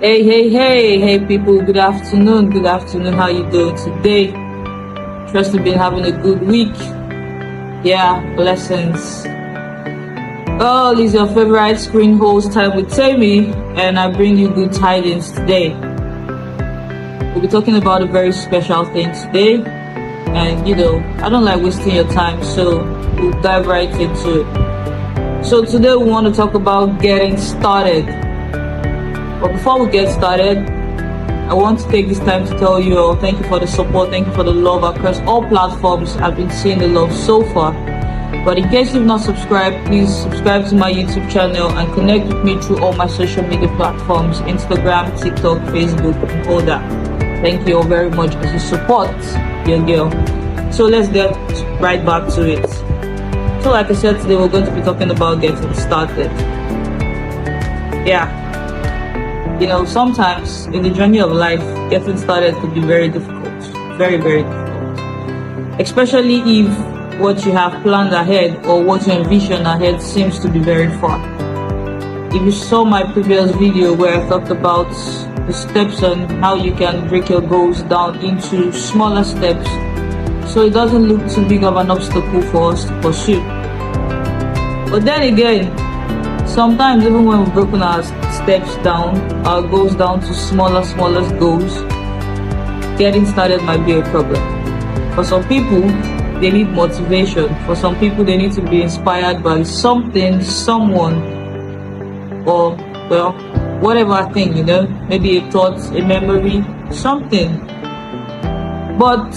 Hey, people, good afternoon. Good afternoon. How you doing today? Trust you've been having a good week. Yeah, blessings. Oh, it's your favorite screen host time with Tammy, and I bring you good tidings today. We'll be talking about a very special thing today, and I don't like wasting your time, so we'll dive right into it. So today we want to talk about getting started. But before we get started, I want to take this time to tell you all thank you for the support, thank you for the love across all platforms. I've been seeing the love so far. But in case you've not subscribed, please subscribe to my YouTube channel and connect with me through all my social media platforms, Instagram, TikTok, Facebook, and all that. Thank you all very much as you support your girl. So let's get right back to it. So like I said, today we're going to be talking about getting started. Yeah. Sometimes in the journey of life, getting started could be very difficult. Very, very difficult. Especially if what you have planned ahead or what you envision ahead seems to be very far. If you saw my previous video where I talked about the steps on how you can break your goals down into smaller steps so it doesn't look too big of an obstacle for us to pursue. But then again, sometimes even when we've broken our steps down, our goals down to smaller goals, getting started might be a problem. For some people, they need motivation. For some people, they need to be inspired by something, someone, or, whatever thing, maybe a thought, a memory, something. But,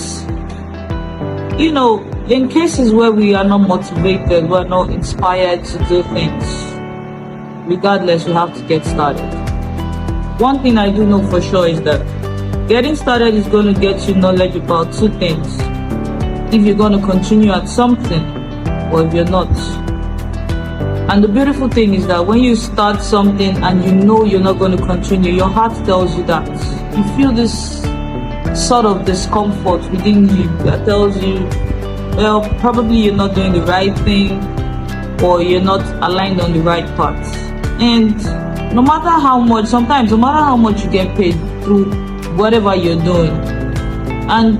in cases where we are not motivated, we're not inspired to do things, regardless, we have to get started. One thing I do know for sure is that getting started is going to get you knowledge about two things. If you're going to continue at something, or if you're not. And the beautiful thing is that when you start something and you know you're not going to continue, your heart tells you that. You feel this sort of discomfort within you that tells you, probably you're not doing the right thing, or you're not aligned on the right path. And no matter how much you get paid through whatever you're doing, and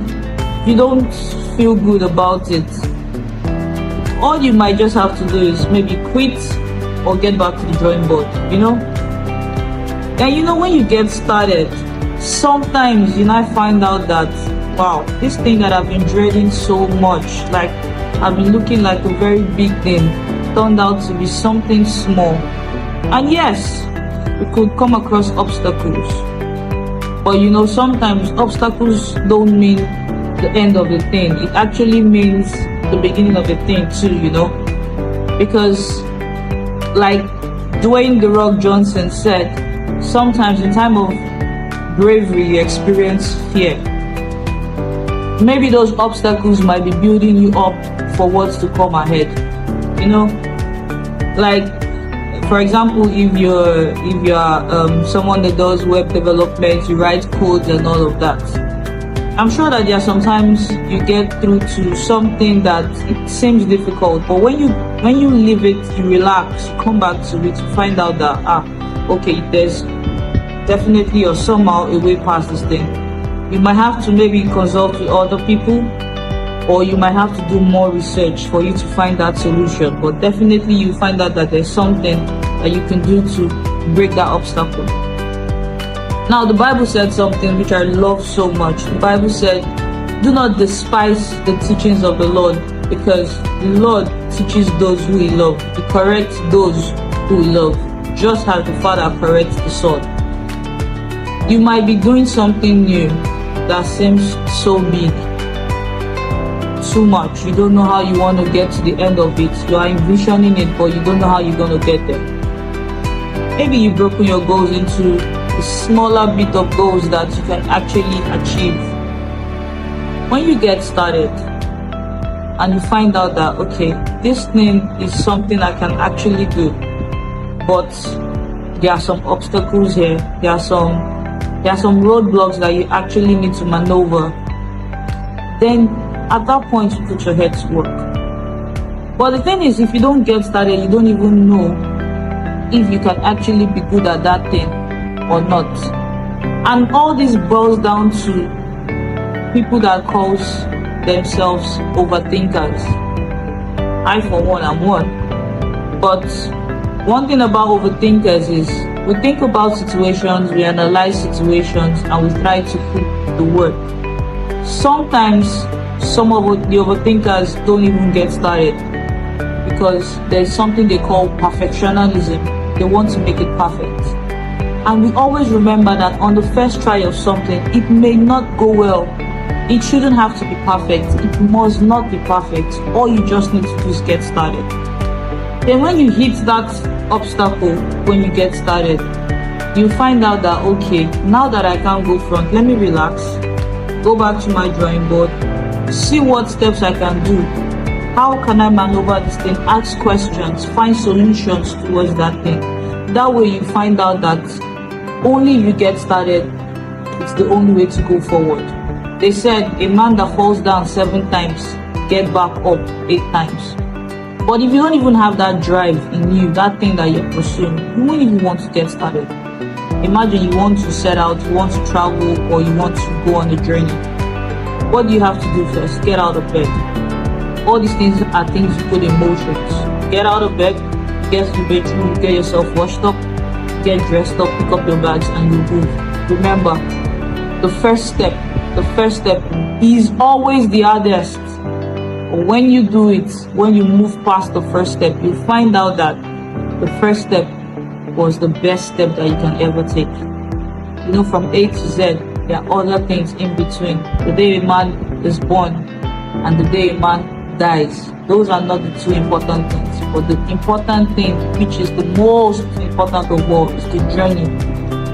you don't feel good about it, all you might just have to do is maybe quit or get back to the drawing board, And when you get started, sometimes I find out that, wow, this thing that I've been dreading so much, like I've been looking like a very big thing, turned out to be something small. And yes, we could come across obstacles. But sometimes obstacles don't mean the end of the thing. It actually means the beginning of the thing too, Because like Dwayne "The Rock" Johnson said, sometimes in time of bravery you experience fear. Maybe those obstacles might be building you up for what's to come ahead. Like, for example, if you're someone that does web development, you write codes and all of that. I'm sure that there are sometimes you get through to something that it seems difficult, but when you leave it, you relax, you come back to it, you find out that okay, there's definitely or somehow a way past this thing. You might have to maybe consult with other people, or you might have to do more research for you to find that solution, but definitely you find out that there's something that you can do to break that obstacle. Now, the Bible said something which I love so much. The Bible said, do not despise the teachings of the Lord, because the Lord teaches those who He loves. He corrects those who He loves, just as the Father corrects the Son. You might be doing something new that seems so big, too much. You don't know how you want to get to the end of it. You are envisioning it, but you don't know how you're going to get there. Maybe you've broken your goals into a smaller bit of goals that you can actually achieve. When you get started and you find out that, okay, this thing is something I can actually do, but there are some obstacles here, there are some roadblocks that you actually need to maneuver, then at that point you put your head to work. But the thing is, if you don't get started, you don't even know if you can actually be good at that thing. or not. And all this boils down to people that calls themselves overthinkers. I, for one, am one. But one thing about overthinkers is we think about situations, we analyze situations, and we try to put the work. Sometimes some of the overthinkers don't even get started because there's something they call perfectionism. They want to make it perfect. And we always remember that on the first try of something, it may not go well. It shouldn't have to be perfect. It must not be perfect. All you just need to do is get started. Then when you hit that obstacle, when you get started, you find out that, okay, now that I can't go front, let me relax, go back to my drawing board, see what steps I can do. How can I maneuver this thing? Ask questions, find solutions towards that thing. That way you find out that only if you get started, it's the only way to go forward. They said a man that falls down 7 times, get back up 8 times. But if you don't even have that drive in you, that thing that you're pursuing, you won't even want to get started. Imagine you want to set out, you want to travel, or you want to go on a journey. What do you have to do first? Get out of bed. All these things are things you put in motion. Get out of bed, get to the bedroom, get yourself washed up, get dressed up, pick up your bags, and you move. Remember, the first step is always the hardest. But when you do it, when you move past the first step, you find out that the first step was the best step that you can ever take. You know, from A to Z, there are other things in between. The day a man is born and the day a man dies, those are not the 2 important things. But the important thing, which is the most important of all, is the journey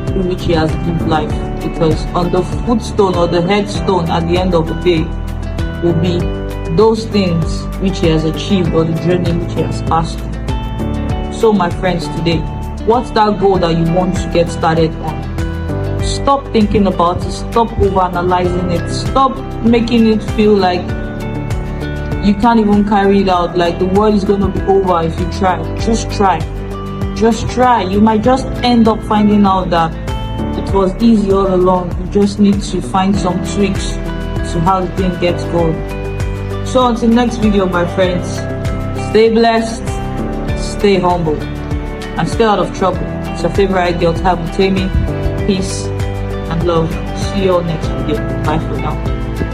through which he has lived life. Because on the footstone or the headstone at the end of the day will be those things which he has achieved or the journey which he has passed through. So my friends, today, what's that goal that you want to get started on? Stop thinking about it, stop overanalyzing it, stop making it feel like you can't even carry it out, like the world is going to be over if you try. Just try. Just try. You might just end up finding out that it was easy all along. You just need to find some tweaks to how the thing gets going. So until next video, my friends, stay blessed, stay humble, and stay out of trouble. It's your favorite girl, Tabu Temi. Peace and love. See you all next video. Bye for now.